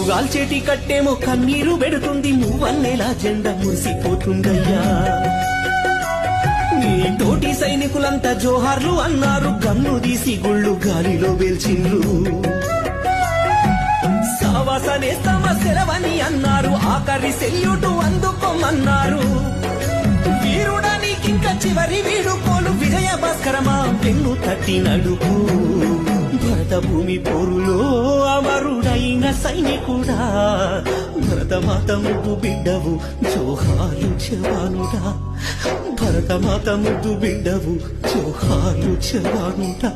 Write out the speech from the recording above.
కాల్చేటి కట్టేమో కన్నీరు పెడుతుంది, నువ్వన్నేలా జెండా మురిసిపోతుందయ్యా. నీ తోటి సైనికులంతా జోహార్లు అన్నారు, గన్ను తీసి గుళ్ళు గాలిలో వేల్చిండ్రు. సావాసనేస్తమ సెలవని అన్నారు, ఆఖరి సెల్యూటు అందుకోమన్నారు. వీరుడా నీకింక చివరి వీడుకోలు, విజయ భాస్కరమా పెన్ను తట్టి నడుపు. భరత భూమి పోరులో అమరుడైన సైనికుడా, భరతమాత ముద్దు బిడ్డవు జోహాలు జవానుడా. భరతమాత ముద్దు బిడ్డవు జోహాలు జవానుడా.